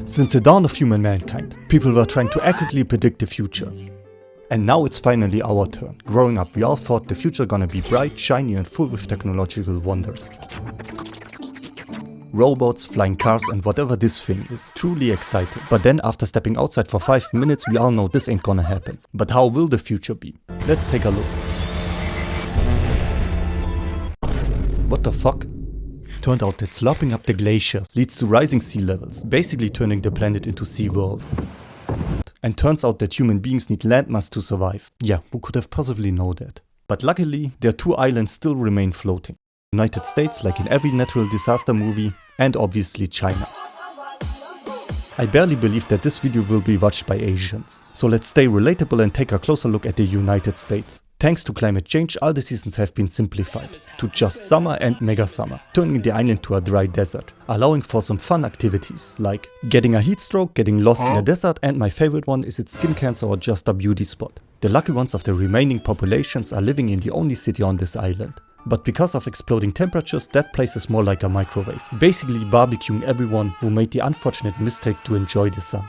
Since the dawn of human mankind, people were trying to accurately predict the future. And now it's finally our turn. Growing up, we all thought the future gonna be bright, shiny and full with technological wonders. Robots, flying cars and whatever this thing is. Truly exciting. But then after stepping outside for 5 minutes, we all know this ain't gonna happen. But how will the future be? Let's take a look. What the fuck? Turned out that slopping up the glaciers leads to rising sea levels, basically turning the planet into SeaWorld. And turns out that human beings need landmass to survive. Yeah, who could have possibly known that? But luckily, their 2 islands still remain floating. United States, like in every natural disaster movie, and obviously China. I barely believe that this video will be watched by Asians. So let's stay relatable and take a closer look at the United States. Thanks to climate change, all the seasons have been simplified to just summer and mega summer, turning the island to a dry desert, allowing for some fun activities like getting a heat stroke, getting lost in the desert, and my favorite one is it skin cancer or just a beauty spot. The lucky ones of the remaining populations are living in the only city on this island. But because of exploding temperatures, that place is more like a microwave, basically barbecuing everyone who made the unfortunate mistake to enjoy the sun.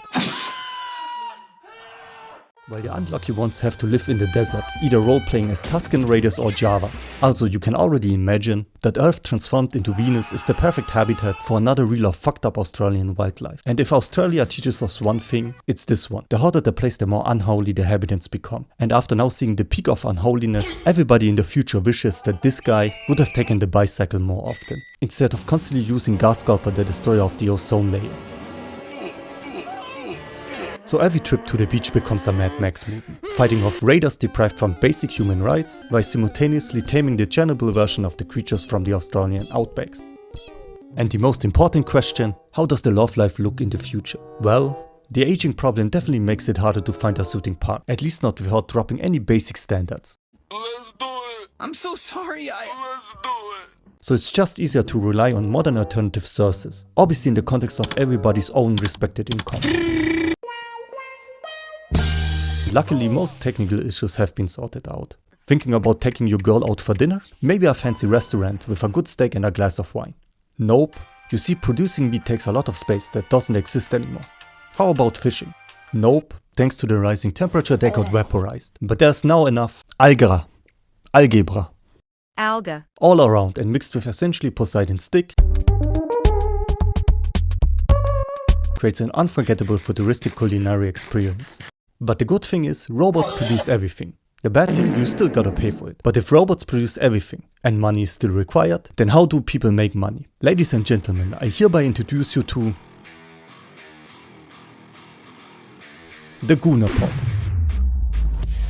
While the unlucky ones have to live in the desert, either role-playing as Tusken Raiders or Javas. Also, you can already imagine that Earth transformed into Venus is the perfect habitat for another reel of fucked up Australian wildlife. And if Australia teaches us one thing, it's this one. The hotter the place, the more unholy the inhabitants become. And after now seeing the peak of unholiness, everybody in the future wishes that this guy would have taken the bicycle more often, instead of constantly using gas scalper, the destroyer of the ozone layer. So every trip to the beach becomes a Mad Max movie, fighting off raiders deprived from basic human rights, while simultaneously taming the cannibal version of the creatures from the Australian outbacks. And the most important question, how does the love life look in the future? Well, the aging problem definitely makes it harder to find a suiting partner, at least not without dropping any basic standards. Let's do it! I'm so sorry, Let's do it! So it's just easier to rely on modern alternative sources, obviously in the context of everybody's own respected income. Luckily, most technical issues have been sorted out. Thinking about taking your girl out for dinner? Maybe a fancy restaurant with a good steak and a glass of wine. Nope. You see, producing meat takes a lot of space that doesn't exist anymore. How about fishing? Nope. Thanks to the rising temperature, they got vaporized. But there's now enough algebra all around and mixed with essentially Poseidon's stick creates an unforgettable futuristic culinary experience. But the good thing is, robots produce everything. The bad thing, you still gotta pay for it. But if robots produce everything, and money is still required, then how do people make money? Ladies and gentlemen, I hereby introduce you to the Gunapod.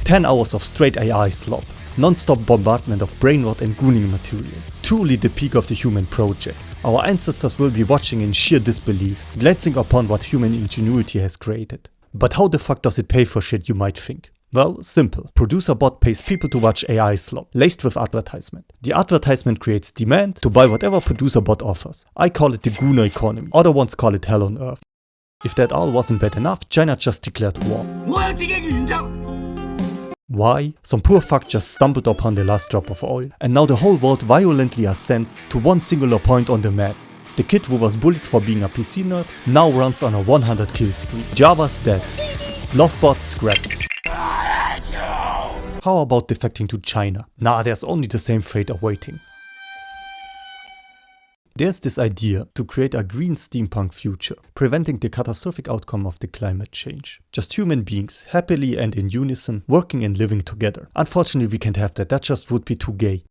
10 hours of straight AI slop, non-stop bombardment of brainrot and gooning material. Truly the peak of the human project. Our ancestors will be watching in sheer disbelief, glancing upon what human ingenuity has created. But how the fuck does it pay for shit, you might think? Well, simple. Producer bot pays people to watch AI slop, laced with advertisement. The advertisement creates demand to buy whatever producer bot offers. I call it the Guna economy. Other ones call it hell on earth. If that all wasn't bad enough, China just declared war. Why? Some poor fuck just stumbled upon the last drop of oil. And now the whole world violently ascends to one singular point on the map. The kid who was bullied for being a PC nerd now runs on a 100 kill streak. Java's dead. Lovebot scrapped. How about defecting to China? Nah, there's only the same fate awaiting. There's this idea to create a green steampunk future, preventing the catastrophic outcome of the climate change. Just human beings, happily and in unison, working and living together. Unfortunately, we can't have that, that just would be too gay.